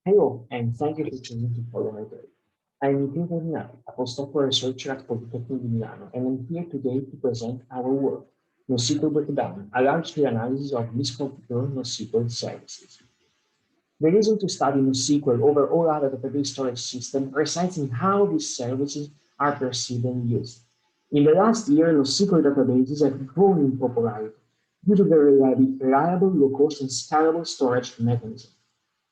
Hello, and thank you for choosing to follow my day. I'm Michele Carminati, a postdoctoral researcher at Politecnico di Milano, and I'm here today to present our work, NoSQL Breakdown, a large-scale analysis of misconfigured NoSQL services. The reason to study NoSQL over all other database storage systems resides in how these services are perceived and used. In the last year, NoSQL databases have grown in popularity due to their reliable, low-cost, and scalable storage mechanism.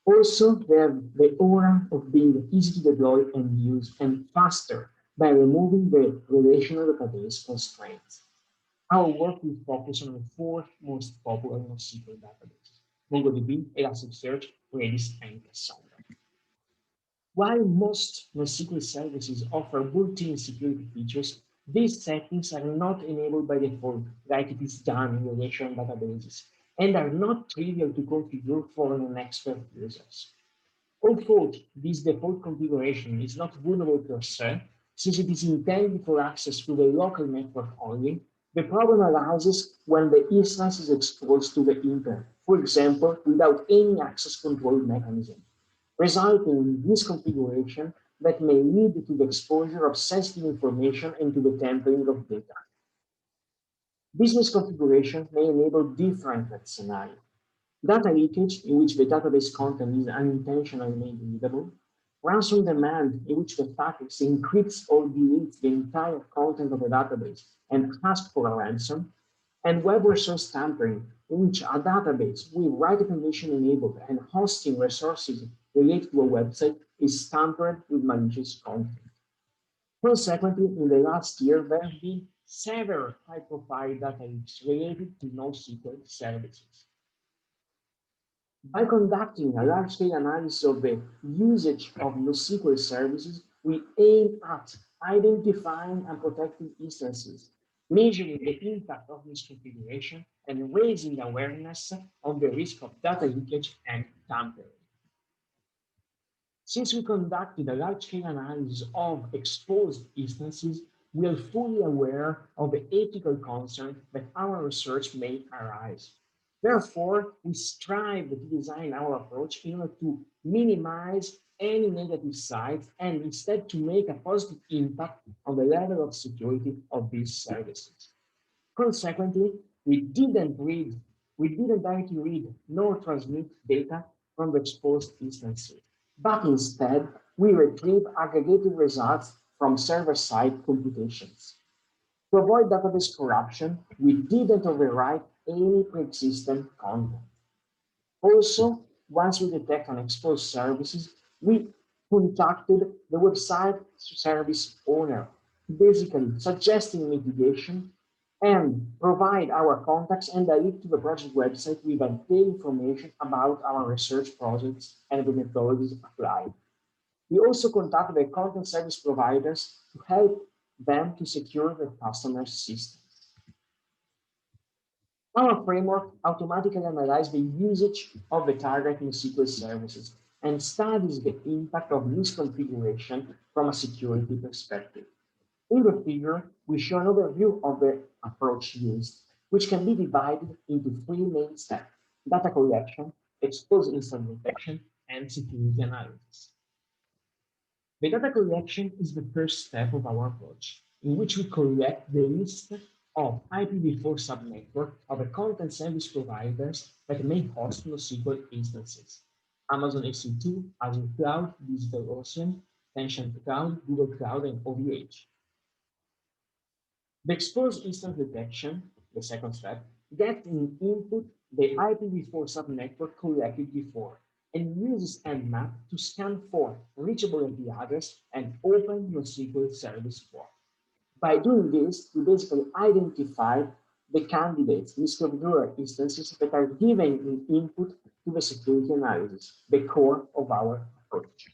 Also, they have the aura of being easy to deploy and use and faster by removing the relational database constraints. Our work will focus on the four most popular NoSQL databases: MongoDB, Elasticsearch, Redis, and Cassandra. While most NoSQL services offer built-in security features, these settings are not enabled by default like it is done in relational databases and are not trivial to configure for non-expert users. Although this default configuration is not vulnerable per se, since it is intended for access to the local network only, the problem arises when the instance is exposed to the internet, for example, without any access control mechanism, resulting in misconfiguration that may lead to the exposure of sensitive information and to the tampering of data. Business configuration may enable different scenarios. Data leakage, in which the database content is unintentionally made readable; ransom demand, in which the package encrypts or deletes the entire content of the database and asks for a ransom; and web resource tampering, in which a database with write permission enabled and hosting resources related to a website is tampered with malicious content. Consequently, in the last year, there have been several high-profile data leaks related to NoSQL services. By conducting a large-scale analysis of the usage of NoSQL services, we aim at identifying and protecting instances, measuring the impact of misconfiguration, and raising awareness of the risk of data leakage and tampering. Since we conducted a large-scale analysis of exposed instances, we are fully aware of the ethical concerns that our research may arise. Therefore, we strive to design our approach in order to minimize any negative sides and instead to make a positive impact on the level of security of these services. Consequently, we didn't directly read nor transmit data from the exposed instances, but instead we retrieve aggregated results from server-side computations. To avoid database corruption, we didn't overwrite any pre-existing content. Also, once we detect unexposed services, we contacted the website service owner, basically suggesting mitigation and provide our contacts and a link to the project website with detailed information about our research projects and the methodologies applied. We also contact the content service providers to help them to secure their customers' systems. Our framework automatically analyzes the usage of the target NoSQL services and studies the impact of misconfiguration from a security perspective. In the figure, we show an overview of the approach used, which can be divided into three main steps: data collection, exposed instance detection, and security analysis. The data collection is the first step of our approach, in which we collect the list of IPv4 subnetwork of the content service providers that may host NoSQL instances: Amazon EC2, Azure Cloud, DigitalOcean, Tencent Cloud, Google Cloud, and OVH. The exposed instance detection, the second step, gets in input the IPv4 subnetwork collected before and uses Nmap to scan for reachable IP address and open NoSQL service port. By doing this, we basically identify the candidates, misconfigured instances that are given in input to the security analysis, the core of our approach.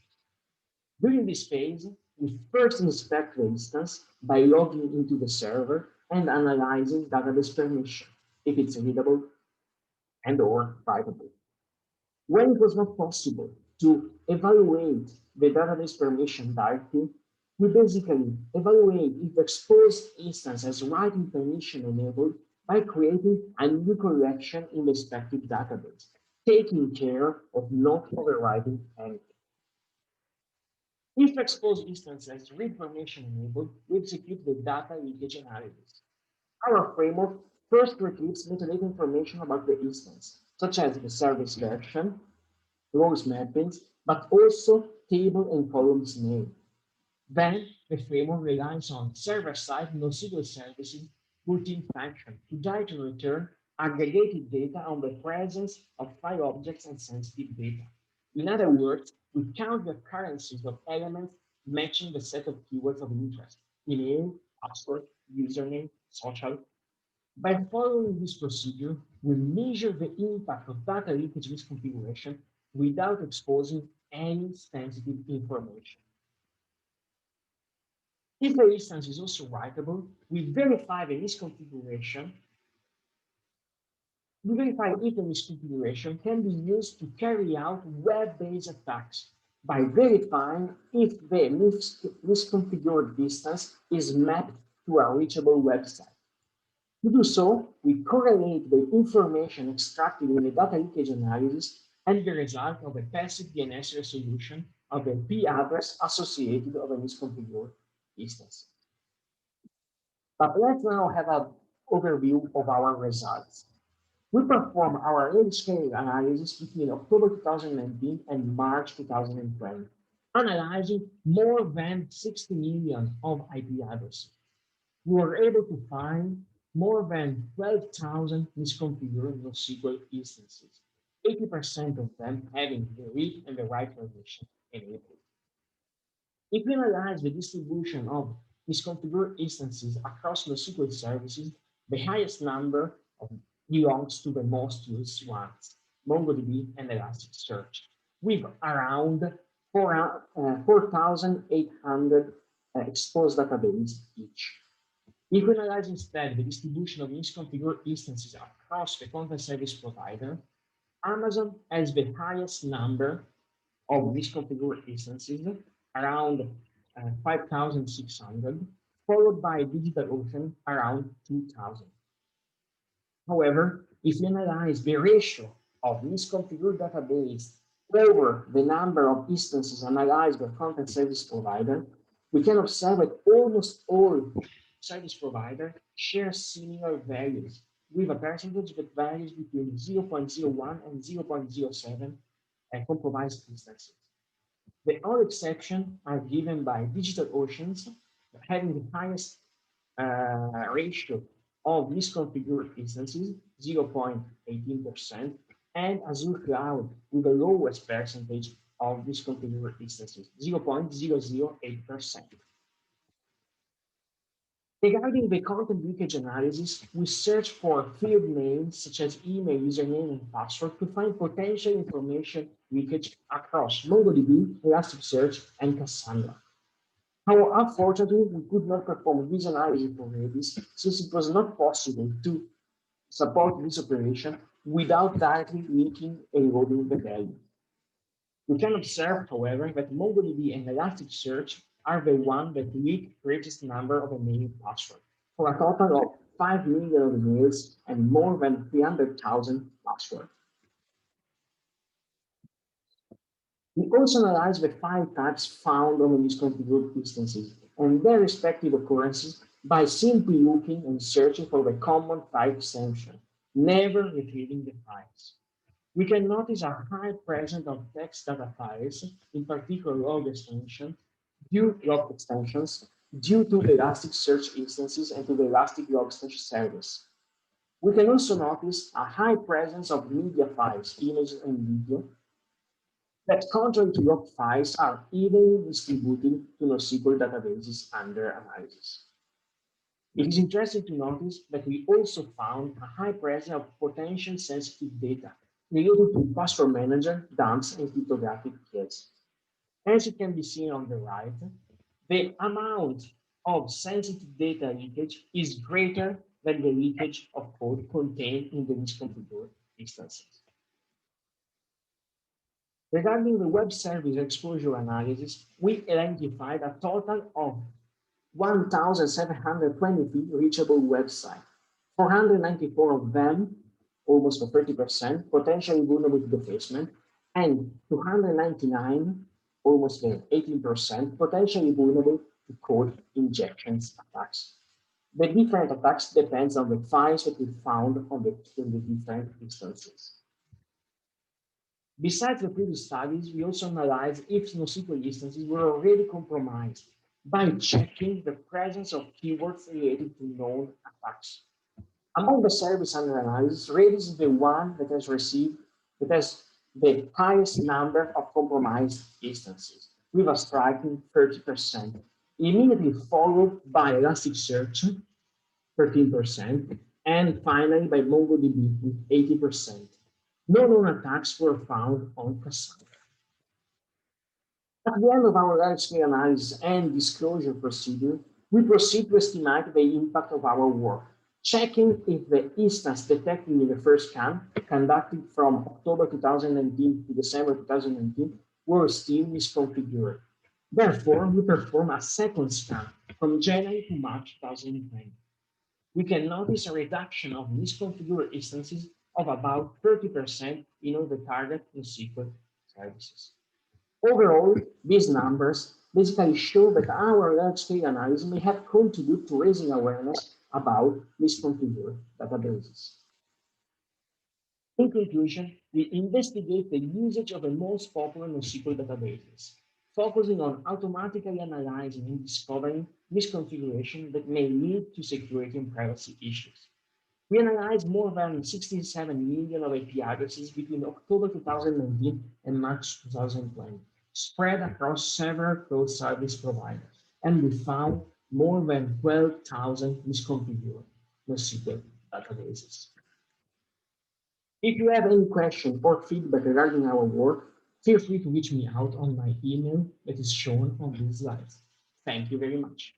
During this phase, we first inspect the instance by logging into the server and analyzing database permission, if it's readable and or writable. When it was not possible to evaluate the database permission directly, we basically evaluate if the exposed instance has writing permission enabled by creating a new collection in the respective database. taking care of not overriding anything. If exposed instances read permission enabled, we execute the data leakage analysis. Our framework first retrieves metadata information about the instance, such as the service version, rows mappings, but also table and columns name. Then the framework relies on server-side NoSQL services routine function to directly return aggregated data on the presence of file objects and sensitive data. In other words, we count the occurrences of elements matching the set of keywords of interest: email, password, username, social. By following this procedure, we measure the impact of data leakage misconfiguration without exposing any sensitive information. If the instance is also writable, we verify the misconfiguration. We verify if the misconfiguration can be used to carry out web-based attacks by verifying if the misconfigured distance is mapped to a reachable website. To do so, we correlate the information extracted in the data leakage analysis and the result of a passive DNS resolution of the IP address associated with a misconfigured instance. But let's now have an overview of our results. We performed our large-scale analysis between October 2019 and March 2020, analyzing more than 60 million of IP addresses. We were able to find more than 12,000 misconfigured NoSQL instances, 80% of them having the read and the write permission enabled. If we analyze the distribution of misconfigured instances across NoSQL services, the highest number belongs to the most used ones, MongoDB and Elasticsearch, with around 4,800 exposed databases each. If we analyze instead the distribution of misconfigured instances across the content service provider, Amazon has the highest number of misconfigured instances, around 5,600, followed by DigitalOcean, around 2,000. However, if we analyze the ratio of misconfigured database over the number of instances analyzed by content service provider, we can observe that almost all service providers share similar values, with a percentage that varies between 0.01 and 0.07 compromised instances. The only exceptions are given by DigitalOcean, having the highest ratio of misconfigured instances, 0.18%, and Azure Cloud with the lowest percentage of misconfigured instances, 0.008%. Regarding the content leakage analysis, we search for field names such as email, username, and password to find potential information leakage across MongoDB, Elasticsearch, and Cassandra. However, unfortunately, we could not perform this analysis for Redis since it was not possible to support this operation without directly leaking and eroding the value. We can observe, however, that MongoDB and Elasticsearch are the one that leak greatest number of email passwords, for a total of 5 million emails and more than 300,000 passwords. We also analyze the file types found on the misconfigured instances and their respective occurrences by simply looking and searching for the common type extension, never retrieving the files. We can notice a high presence of text data files, in particular log extensions, due to Elasticsearch instances and to the Elastic Log Extension service. We can also notice a high presence of media files, images and video, that contrary to log files are evenly distributed to NoSQL databases under analysis. It is interesting to notice that we also found a high presence of potential sensitive data related to password manager, dumps, and cryptographic keys. As it can be seen on the right, the amount of sensitive data leakage is greater than the leakage of code contained in the misconfigured instances. Regarding the web service exposure analysis, we identified a total of 1,723 reachable websites. 494 of them almost for 30%, potentially vulnerable to defacement, and 299, almost 18%, potentially vulnerable to code injections attacks. The different attacks depends on the files that we found in the different instances. Besides the previous studies, we also analyzed if NoSQL instances were already compromised by checking the presence of keywords related to known attacks. Among the service under analysis, Redis is the one that has the highest number of compromised instances, with a striking 30%, immediately followed by Elasticsearch, 13%, and finally by MongoDB with 80%. No known attacks were found on Cassandra. At the end of our large-scale analysis and disclosure procedure, we proceed to estimate the impact of our work, checking if the instance detected in the first scan, conducted from October 2019 to December 2019, were still misconfigured. Therefore, we perform a second scan from January to March 2020. We can notice a reduction of misconfigured instances of about 30% in all the target NoSQL services. Overall, these numbers basically show that our large-scale analysis may have contributed to raising awareness about misconfigured databases. In conclusion, we investigate the usage of the most popular NoSQL databases, focusing on automatically analyzing and discovering misconfiguration that may lead to security and privacy issues. We analyzed more than 67 million of IP addresses between October 2019 and March 2020, spread across several cloud service providers, and we found more than 12,000 misconfigured NoSQL databases. If you have any question or feedback regarding our work, feel free to reach me out on my email that is shown on these slides. Thank you very much.